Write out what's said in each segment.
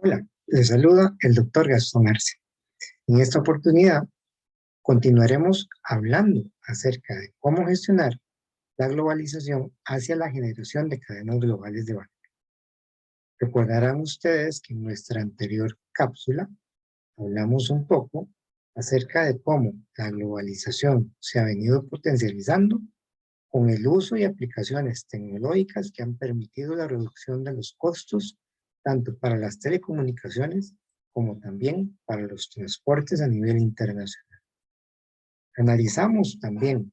Hola, les saluda el doctor Gastón Arce. En esta oportunidad continuaremos hablando acerca de cómo gestionar la globalización hacia la generación de cadenas globales de valor. Recordarán ustedes que en nuestra anterior cápsula hablamos un poco acerca de cómo la globalización se ha venido potencializando con el uso y aplicaciones tecnológicas que han permitido la reducción de los costos tanto para las telecomunicaciones como también para los transportes a nivel internacional. Analizamos también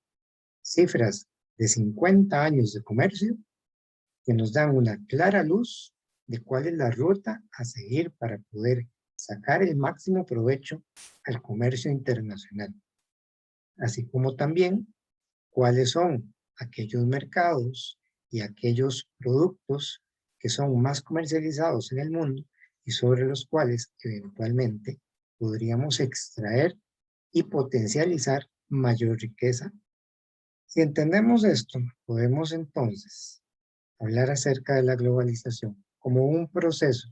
cifras de 50 años de comercio que nos dan una clara luz de cuál es la ruta a seguir para poder sacar el máximo provecho al comercio internacional, así como también cuáles son aquellos mercados y aquellos productos que son más comercializados en el mundo y sobre los cuales eventualmente podríamos extraer y potencializar mayor riqueza. Si entendemos esto, podemos entonces hablar acerca de la globalización como un proceso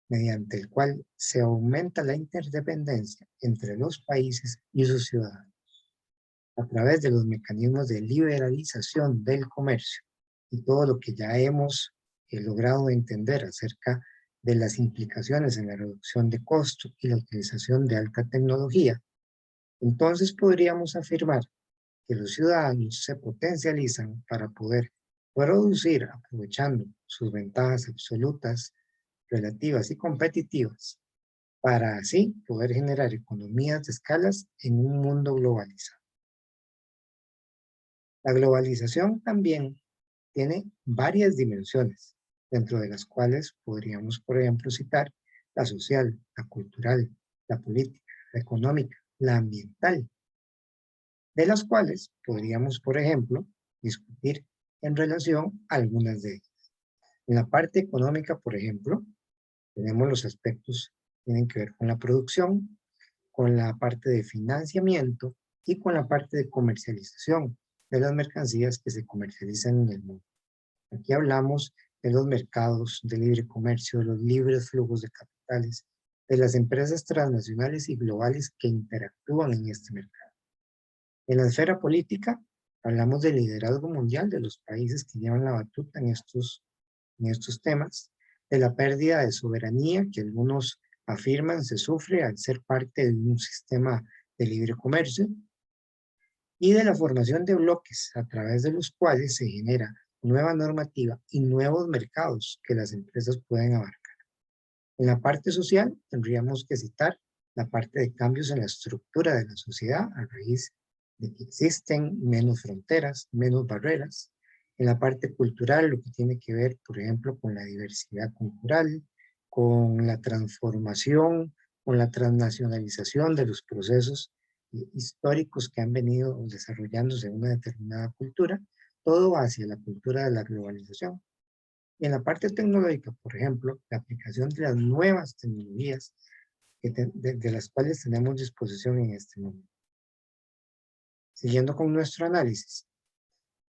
mediante el cual se aumenta la interdependencia entre los países y sus ciudadanos a través de los mecanismos de liberalización del comercio y todo lo que ya hemos logrado entender acerca de las implicaciones en la reducción de costos y la utilización de alta tecnología, entonces podríamos afirmar que los ciudadanos se potencializan para poder producir aprovechando sus ventajas absolutas, relativas y competitivas, para así poder generar economías de escalas en un mundo globalizado. La globalización también tiene varias dimensiones, dentro de las cuales podríamos, por ejemplo, citar la social, la cultural, la política, la económica, la ambiental, de las cuales podríamos, por ejemplo, discutir en relación a algunas de ellas. En la parte económica, por ejemplo, tenemos los aspectos que tienen que ver con la producción, con la parte de financiamiento y con la parte de comercialización de las mercancías que se comercializan en el mundo. Aquí hablamos de los mercados de libre comercio, de los libres flujos de capitales, de las empresas transnacionales y globales que interactúan en este mercado. En la esfera política, hablamos del liderazgo mundial de los países que llevan la batuta en estos temas, de la pérdida de soberanía que algunos afirman se sufre al ser parte de un sistema de libre comercio, y de la formación de bloques a través de los cuales se genera nueva normativa y nuevos mercados que las empresas pueden abarcar. En la parte social tendríamos que citar la parte de cambios en la estructura de la sociedad a raíz de que existen menos fronteras, menos barreras. En la parte cultural, lo que tiene que ver, por ejemplo, con la diversidad cultural, con la transformación, con la transnacionalización de los procesos históricos que han venido desarrollándose en una determinada cultura, todo hacia la cultura de la globalización. Y en la parte tecnológica, por ejemplo, la aplicación de las nuevas tecnologías de las cuales tenemos disposición en este momento. Siguiendo con nuestro análisis,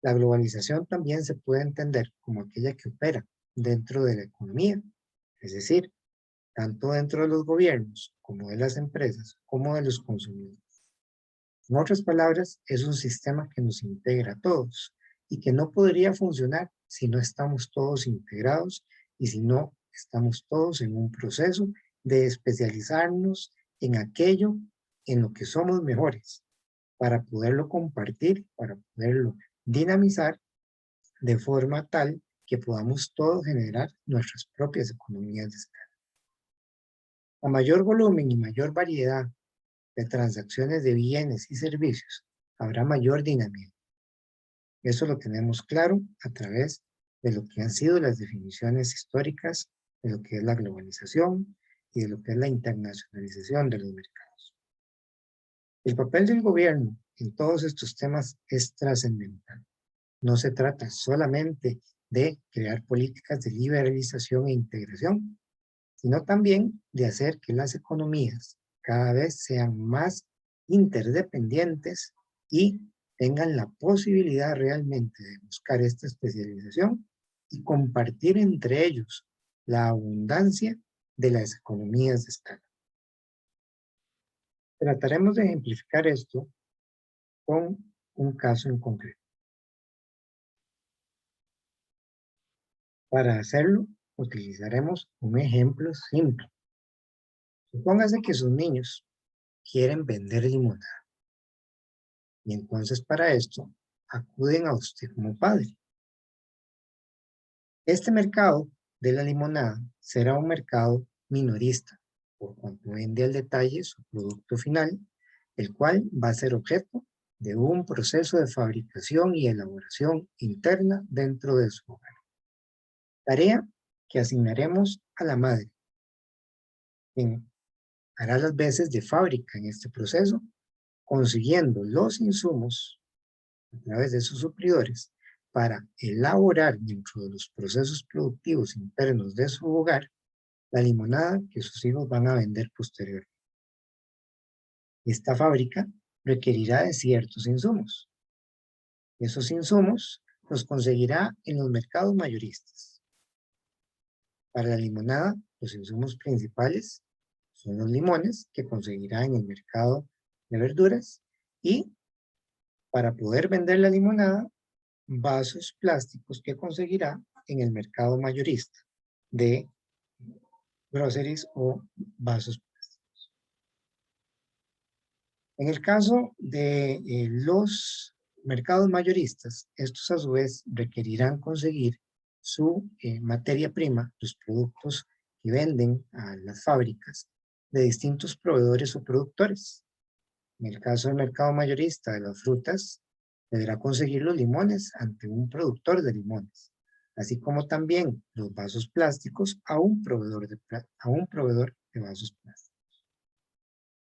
la globalización también se puede entender como aquella que opera dentro de la economía, es decir, tanto dentro de los gobiernos como de las empresas, como de los consumidores. En otras palabras, es un sistema que nos integra a todos y que no podría funcionar si no estamos todos integrados y si no estamos todos en un proceso de especializarnos en aquello en lo que somos mejores, para poderlo compartir, para poderlo dinamizar de forma tal que podamos todos generar nuestras propias economías de escala. A mayor volumen y mayor variedad de transacciones de bienes y servicios, habrá mayor dinamismo. Eso lo tenemos claro a través de lo que han sido las definiciones históricas de lo que es la globalización y de lo que es la internacionalización de los mercados. El papel del gobierno en todos estos temas es trascendental. No se trata solamente de crear políticas de liberalización e integración, sino también de hacer que las economías cada vez sean más interdependientes y tengan la posibilidad realmente de buscar esta especialización y compartir entre ellos la abundancia de las economías de escala. Trataremos de ejemplificar esto con un caso en concreto. Para hacerlo, utilizaremos un ejemplo simple. Supóngase que sus niños quieren vender limonada. Y entonces para esto, acuden a usted como padre. Este mercado de la limonada será un mercado minorista, por cuanto vende al detalle su producto final, el cual va a ser objeto de un proceso de fabricación y elaboración interna dentro de su hogar. Tarea que asignaremos a la madre, quien hará las veces de fábrica en este proceso, consiguiendo los insumos a través de sus suplidores para elaborar dentro de los procesos productivos internos de su hogar la limonada que sus hijos van a vender posteriormente. Esta fábrica requerirá de ciertos insumos. Esos insumos los conseguirá en los mercados mayoristas. Para la limonada, los insumos principales son los limones que conseguirá en el mercado de verduras y para poder vender la limonada, vasos plásticos que conseguirá en el mercado mayorista de groceries o vasos plásticos. En el caso de los mercados mayoristas, estos a su vez requerirán conseguir su materia prima, los productos que venden a las fábricas de distintos proveedores o productores. En el caso del mercado mayorista de las frutas, deberá conseguir los limones ante un productor de limones, así como también los vasos plásticos a un proveedor de vasos plásticos.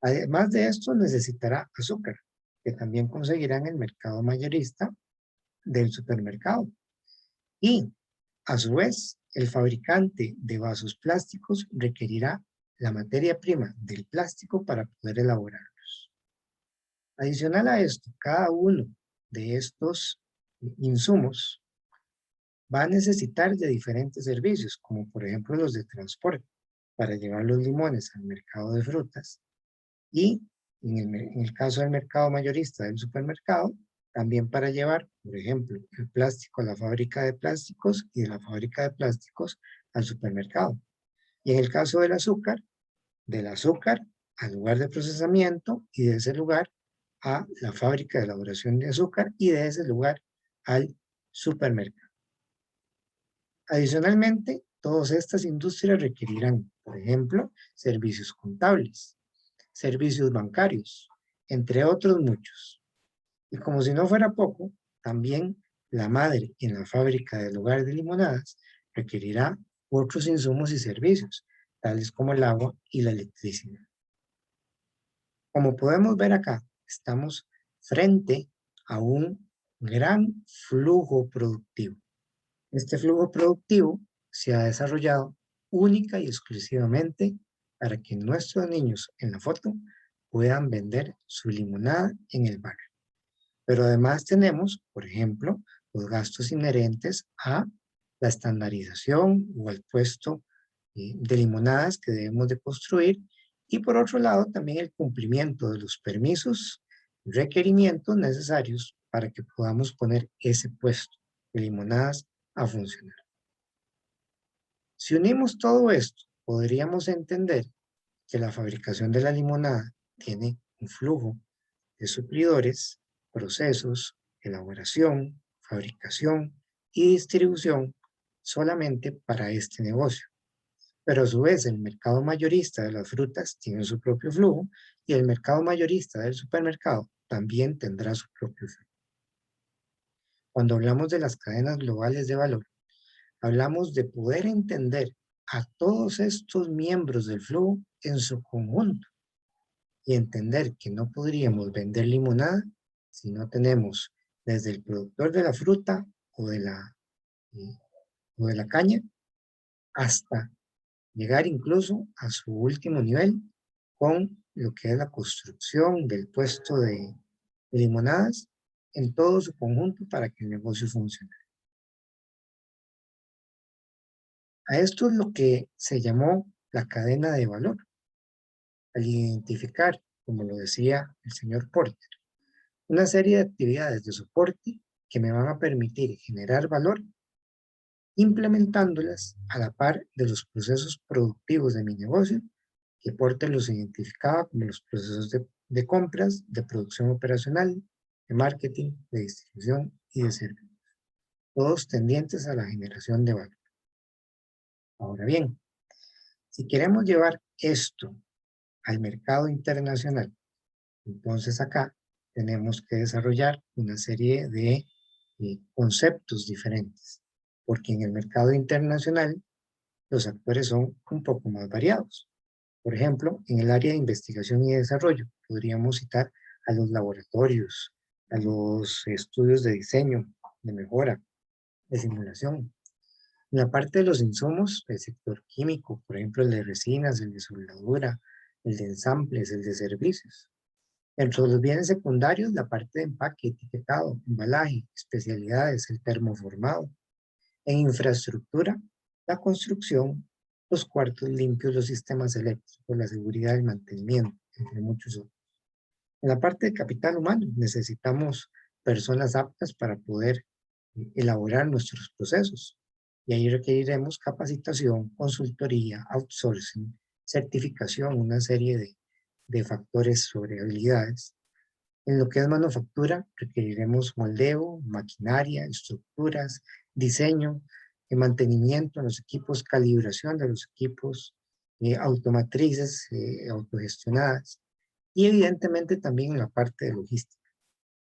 Además de esto, necesitará azúcar, que también conseguirá en el mercado mayorista del supermercado. Y, a su vez, el fabricante de vasos plásticos requerirá la materia prima del plástico para poder elaborarlos. Adicional a esto, cada uno de estos insumos va a necesitar de diferentes servicios, como por ejemplo los de transporte, para llevar los limones al mercado de frutas y en el caso del mercado mayorista del supermercado, también para llevar, por ejemplo, el plástico a la fábrica de plásticos y de la fábrica de plásticos al supermercado. Y en el caso del azúcar al lugar de procesamiento y de ese lugar a la fábrica de elaboración de azúcar y de ese lugar al supermercado. Adicionalmente, todas estas industrias requerirán, por ejemplo, servicios contables, servicios bancarios, entre otros muchos. Y como si no fuera poco, también la madre en la fábrica del hogar de limonadas requerirá otros insumos y servicios, tales como el agua y la electricidad. Como podemos ver acá, estamos frente a un gran flujo productivo. Este flujo productivo se ha desarrollado única y exclusivamente para que nuestros niños en la foto puedan vender su limonada en el barrio. Pero además tenemos, por ejemplo, los gastos inherentes a la estandarización o al puesto de limonadas que debemos de construir y por otro lado también el cumplimiento de los permisos y requerimientos necesarios para que podamos poner ese puesto de limonadas a funcionar. Si unimos todo esto, podríamos entender que la fabricación de la limonada tiene un flujo de suplidores, procesos, elaboración, fabricación y distribución solamente para este negocio. Pero a su vez el mercado mayorista de las frutas tiene su propio flujo y el mercado mayorista del supermercado también tendrá su propio flujo. Cuando hablamos de las cadenas globales de valor, hablamos de poder entender a todos estos miembros del flujo en su conjunto y entender que no podríamos vender limonada si no tenemos desde el productor de la fruta o de la caña hasta llegar incluso a su último nivel con lo que es la construcción del puesto de limonadas en todo su conjunto para que el negocio funcione. A esto es lo que se llamó la cadena de valor, al identificar, como lo decía el señor Porter, una serie de actividades de soporte que me van a permitir generar valor, implementándolas a la par de los procesos productivos de mi negocio, que Porter los identificaba como los procesos de compras, de producción operacional, de marketing, de distribución y de servicios, todos tendientes a la generación de valor. Ahora bien, si queremos llevar esto al mercado internacional, entonces acá tenemos que desarrollar una serie de conceptos diferentes, porque en el mercado internacional los actores son un poco más variados. Por ejemplo, en el área de investigación y desarrollo podríamos citar a los laboratorios, a los estudios de diseño, de mejora, de simulación. En la parte de los insumos, el sector químico, por ejemplo, el de resinas, el de soldadura, el de ensambles, el de servicios. Dentro de los bienes secundarios, la parte de empaque, etiquetado, embalaje, especialidades, el termoformado. En infraestructura, la construcción, los cuartos limpios, los sistemas eléctricos, la seguridad, el mantenimiento, entre muchos otros. En la parte de capital humano, necesitamos personas aptas para poder elaborar nuestros procesos. Y ahí requeriremos capacitación, consultoría, outsourcing, certificación, una serie de factores sobre habilidades. En lo que es manufactura, requeriremos moldeo, maquinaria, estructuras, diseño, mantenimiento en los equipos, calibración de los equipos, automatrices, autogestionadas, y evidentemente también en la parte de logística,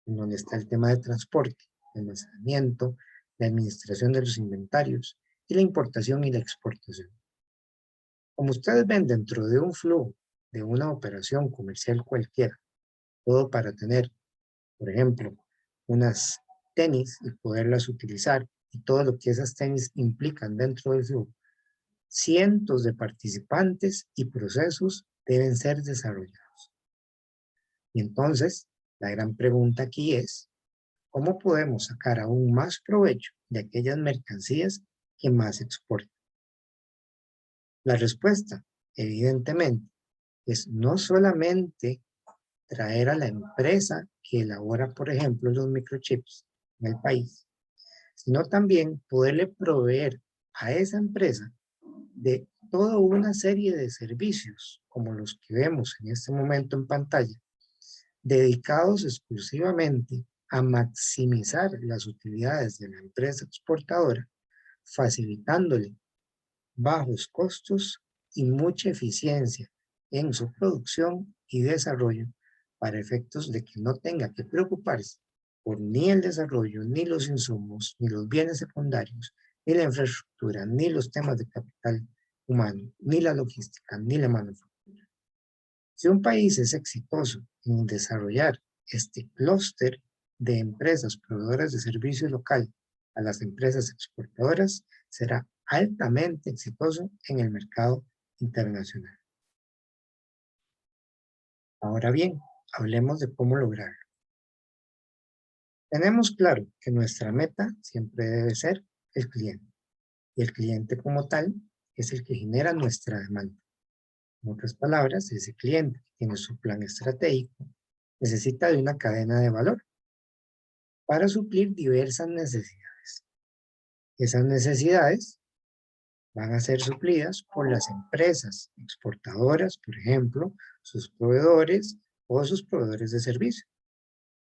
en donde está el tema de transporte, el almacenamiento, la administración de los inventarios y la importación y la exportación. Como ustedes ven, dentro de un flujo de una operación comercial cualquiera, todo para tener, por ejemplo, unas tenis y poderlas utilizar y todo lo que esas tenis implican dentro del flujo, cientos de participantes y procesos deben ser desarrollados. Y entonces, la gran pregunta aquí es, ¿cómo podemos sacar aún más provecho de aquellas mercancías que más exportan? La respuesta, evidentemente, es no solamente traer a la empresa que elabora, por ejemplo, los microchips en el país, sino también poderle proveer a esa empresa de toda una serie de servicios, como los que vemos en este momento en pantalla, dedicados exclusivamente a maximizar las utilidades de la empresa exportadora, facilitándole bajos costos y mucha eficiencia en su producción y desarrollo para efectos de que no tenga que preocuparse por ni el desarrollo, ni los insumos, ni los bienes secundarios, ni la infraestructura, ni los temas de capital humano, ni la logística, ni la manufactura. Si un país es exitoso en desarrollar este clúster de empresas proveedoras de servicio local a las empresas exportadoras, será altamente exitoso en el mercado internacional. Ahora bien, hablemos de cómo lograrlo. Tenemos claro que nuestra meta siempre debe ser el cliente, y el cliente como tal es el que genera nuestra demanda. En otras palabras, ese cliente que tiene su plan estratégico necesita de una cadena de valor para suplir diversas necesidades. Esas necesidades van a ser suplidas por las empresas exportadoras, por ejemplo, sus proveedores o sus proveedores de servicio,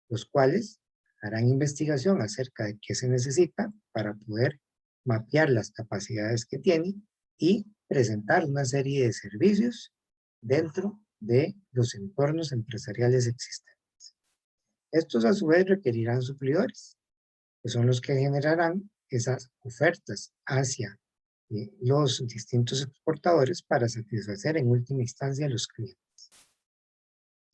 los cuales harán investigación acerca de qué se necesita para poder mapear las capacidades que tiene y presentar una serie de servicios dentro de los entornos empresariales existentes. Estos a su vez requerirán suplidores, que son los que generarán esas ofertas hacia los distintos exportadores para satisfacer en última instancia a los clientes.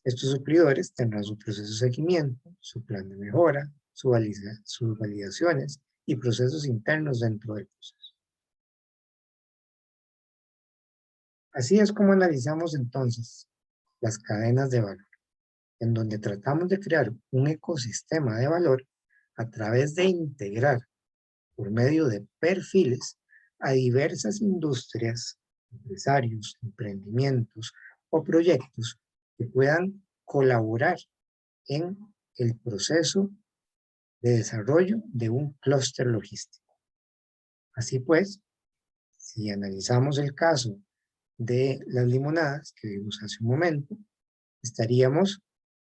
Estos suplidores tendrán su proceso de seguimiento, su plan de mejora, sus validaciones y procesos internos dentro del proceso. Así es como analizamos entonces las cadenas de valor, en donde tratamos de crear un ecosistema de valor a través de integrar por medio de perfiles a diversas industrias empresarios, emprendimientos o proyectos que puedan colaborar en el proceso de desarrollo de un clúster logístico. Así pues, si analizamos el caso de las limonadas que vimos hace un momento, estaríamos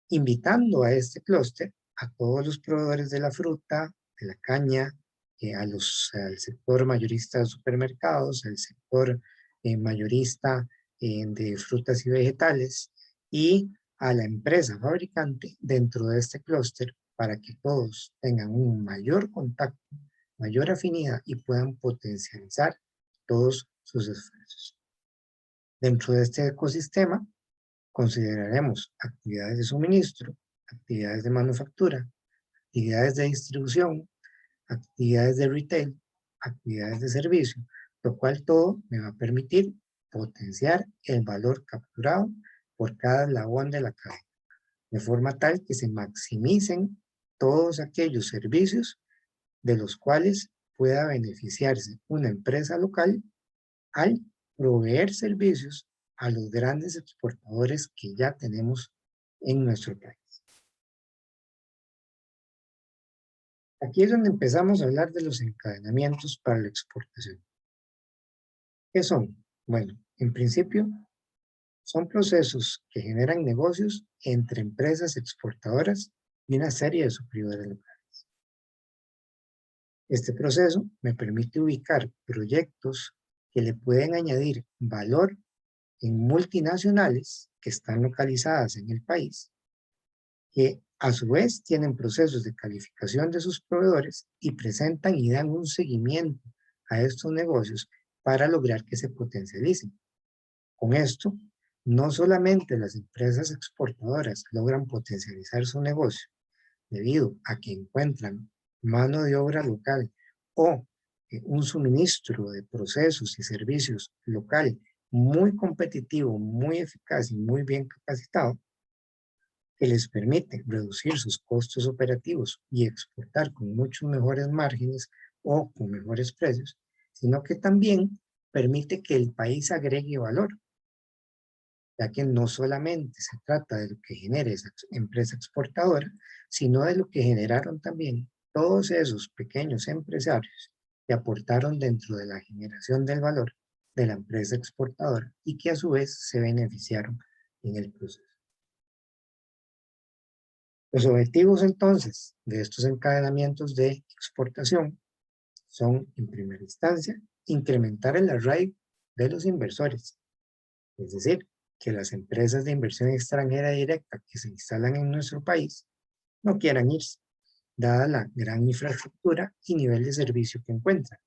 invitando a este clúster a todos los proveedores de la fruta, de la caña, al sector mayorista de supermercados, al sector mayorista de frutas y vegetales y a la empresa fabricante dentro de este clúster para que todos tengan un mayor contacto, mayor afinidad y puedan potencializar todos sus esfuerzos. Dentro de este ecosistema consideraremos actividades de suministro, actividades de manufactura, actividades de distribución, actividades de retail, actividades de servicio, lo cual todo me va a permitir potenciar el valor capturado por cada eslabón de la cadena, de forma tal que se maximicen todos aquellos servicios de los cuales pueda beneficiarse una empresa local al proveer servicios a los grandes exportadores que ya tenemos en nuestro país. Aquí es donde empezamos a hablar de los encadenamientos para la exportación. ¿Qué son? Bueno, en principio, son procesos que generan negocios entre empresas exportadoras y una serie de suplidores locales. Este proceso me permite ubicar proyectos que le pueden añadir valor en multinacionales que están localizadas en el país, que a su vez tienen procesos de calificación de sus proveedores y presentan y dan un seguimiento a estos negocios para lograr que se potencialicen. Con esto, no solamente las empresas exportadoras logran potencializar su negocio debido a que encuentran mano de obra local o un suministro de procesos y servicios local muy competitivo, muy eficaz y muy bien capacitado, que les permite reducir sus costos operativos y exportar con muchos mejores márgenes o con mejores precios, sino que también permite que el país agregue valor, ya que no solamente se trata de lo que genere esa empresa exportadora, sino de lo que generaron también todos esos pequeños empresarios que aportaron dentro de la generación del valor de la empresa exportadora y que a su vez se beneficiaron en el proceso. Los objetivos entonces de estos encadenamientos de exportación son, en primera instancia, incrementar el arraigo de los inversores, es decir, que las empresas de inversión extranjera directa que se instalan en nuestro país no quieran irse, dada la gran infraestructura y nivel de servicio que encuentran.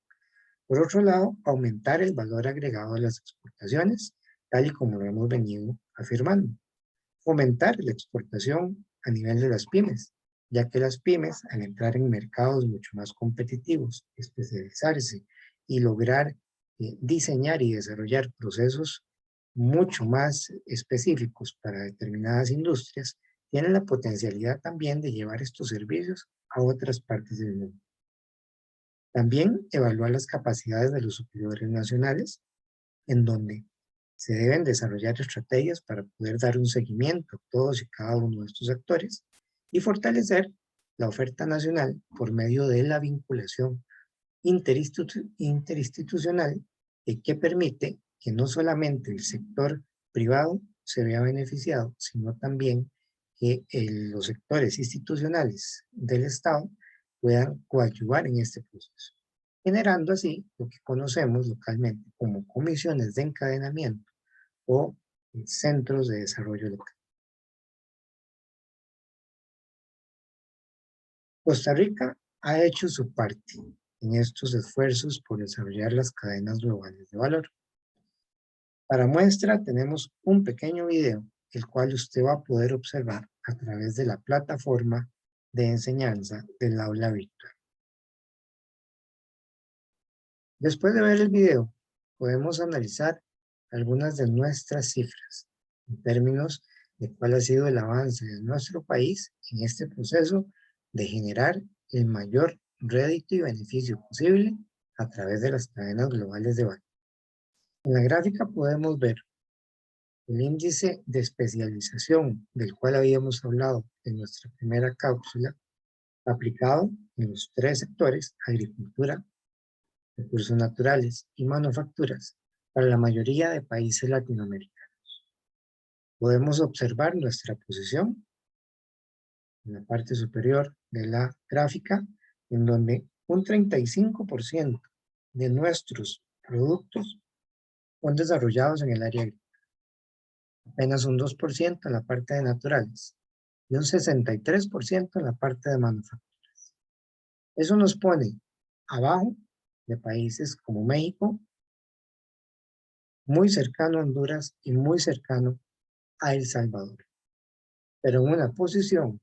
Por otro lado, aumentar el valor agregado de las exportaciones, tal y como lo hemos venido afirmando. Fomentar la exportación a nivel de las pymes, ya que las pymes, al entrar en mercados mucho más competitivos, especializarse y lograr diseñar y desarrollar procesos mucho más específicos para determinadas industrias, tienen la potencialidad también de llevar estos servicios a otras partes del mundo. También evaluar las capacidades de los suplidores nacionales, en donde se deben desarrollar estrategias para poder dar un seguimiento a todos y cada uno de estos actores y fortalecer la oferta nacional por medio de la vinculación interinstitucional que permite que no solamente el sector privado se vea beneficiado, sino también que los sectores institucionales del Estado puedan coadyuvar en este proceso, generando así lo que conocemos localmente como comisiones de encadenamiento o centros de desarrollo local. Costa Rica ha hecho su parte en estos esfuerzos por desarrollar las cadenas globales de valor. Para muestra tenemos un pequeño video, el cual usted va a poder observar a través de la plataforma de enseñanza del aula virtual. Después de ver el video, podemos analizar algunas de nuestras cifras en términos de cuál ha sido el avance de nuestro país en este proceso de generar el mayor rédito y beneficio posible a través de las cadenas globales de valor. En la gráfica podemos ver el índice de especialización del cual habíamos hablado en nuestra primera cápsula, aplicado en los tres sectores: agricultura, recursos naturales y manufacturas, para la mayoría de países latinoamericanos. Podemos observar nuestra posición en la parte superior de la gráfica, en donde un 35% de nuestros productos son desarrollados en el área agrícola, apenas un 2% en la parte de naturales y un 63% en la parte de manufacturas. Eso nos pone abajo de países como México, muy cercano a Honduras y muy cercano a El Salvador, pero en una posición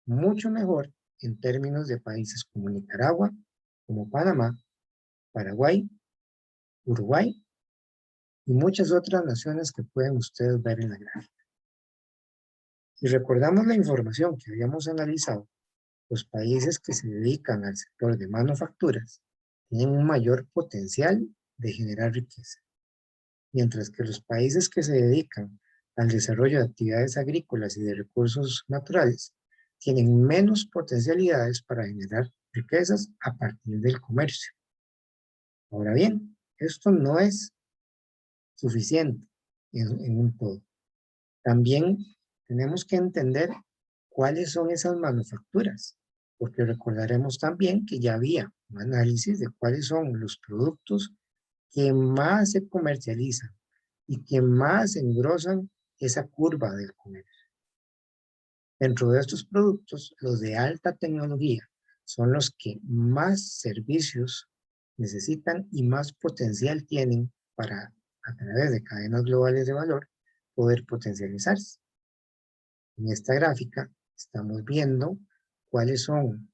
mucho mejor en términos de países como Nicaragua, como Panamá, Paraguay, Uruguay y muchas otras naciones que pueden ustedes ver en la gráfica. Si recordamos la información que habíamos analizado, los países que se dedican al sector de manufacturas tienen un mayor potencial de generar riqueza, mientras que los países que se dedican al desarrollo de actividades agrícolas y de recursos naturales tienen menos potencialidades para generar riquezas a partir del comercio. Ahora bien, esto no es suficiente en un todo. También tenemos que entender cuáles son esas manufacturas, porque recordaremos también que ya había un análisis de cuáles son los productos que más se comercializan y que más engrosan esa curva del comercio. Dentro de estos productos, los de alta tecnología son los que más servicios necesitan y más potencial tienen para, a través de cadenas globales de valor, poder potencializarse. En esta gráfica estamos viendo cuáles son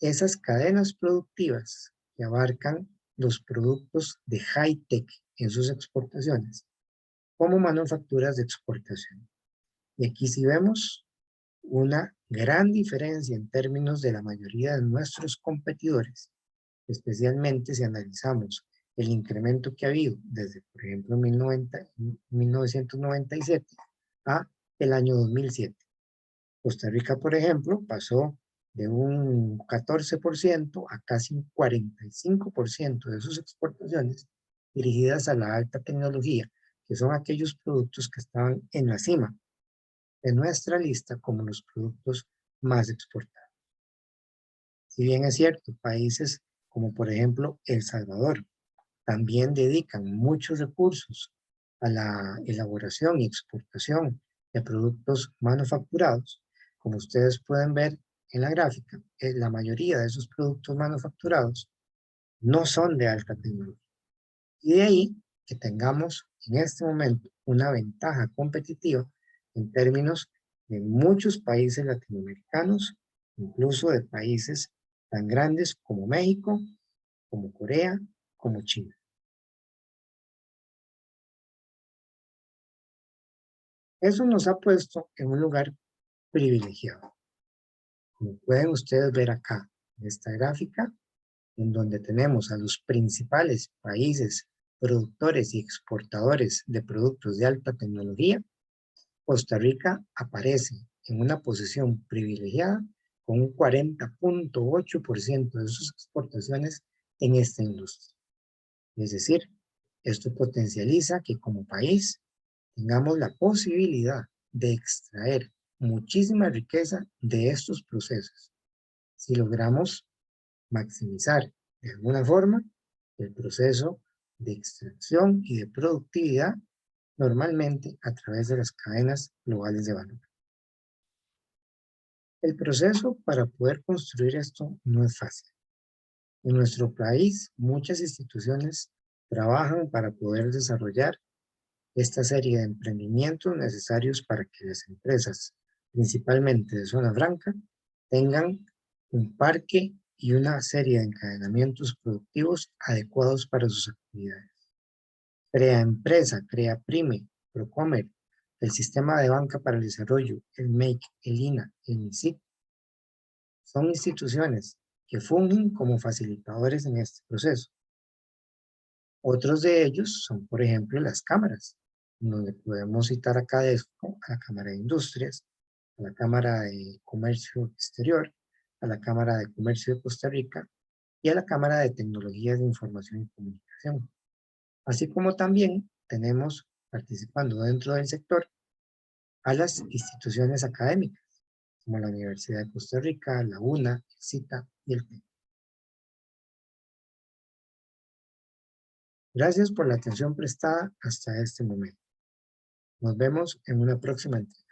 esas cadenas productivas que abarcan los productos de high-tech en sus exportaciones, como manufacturas de exportación. Y aquí sí vemos una gran diferencia en términos de la mayoría de nuestros competidores, especialmente si analizamos el incremento que ha habido desde, por ejemplo, 1997 a el año 2007. Costa Rica, por ejemplo, pasó de un 14% a casi un 45% de sus exportaciones dirigidas a la alta tecnología, que son aquellos productos que estaban en la cima de nuestra lista como los productos más exportados. Si bien es cierto, países como por ejemplo El Salvador también dedican muchos recursos a la elaboración y exportación de productos manufacturados, como ustedes pueden ver en la gráfica, la mayoría de esos productos manufacturados no son de alta tecnología. Y de ahí que tengamos en este momento una ventaja competitiva en términos de muchos países latinoamericanos, incluso de países tan grandes como México, como Corea, como China. Eso nos ha puesto en un lugar privilegiado. Como pueden ustedes ver acá en esta gráfica, en donde tenemos a los principales países productores y exportadores de productos de alta tecnología, Costa Rica aparece en una posición privilegiada con un 40.8% de sus exportaciones en esta industria. Es decir, esto potencializa que como país tengamos la posibilidad de extraer muchísima riqueza de estos procesos, si logramos maximizar de alguna forma el proceso de extracción y de productividad, normalmente a través de las cadenas globales de valor. El proceso para poder construir esto no es fácil. En nuestro país, muchas instituciones trabajan para poder desarrollar esta serie de emprendimientos necesarios para que las empresas, principalmente de zona franca, tengan un parque y una serie de encadenamientos productivos adecuados para sus actividades. Crea Empresa, Crea Prime, Procomer, el Sistema de Banca para el Desarrollo, el MEIC, el INA, el MISIC, son instituciones que fungen como facilitadores en este proceso. Otros de ellos son, por ejemplo, las cámaras, donde podemos citar a CADESCO, a la Cámara de Industrias, a la Cámara de Comercio Exterior, a la Cámara de Comercio de Costa Rica y a la Cámara de Tecnologías de Información y Comunicación. Así como también tenemos participando dentro del sector a las instituciones académicas, como la Universidad de Costa Rica, la UNA, el CITA y el TEC. Gracias por la atención prestada hasta este momento. Nos vemos en una próxima entrega.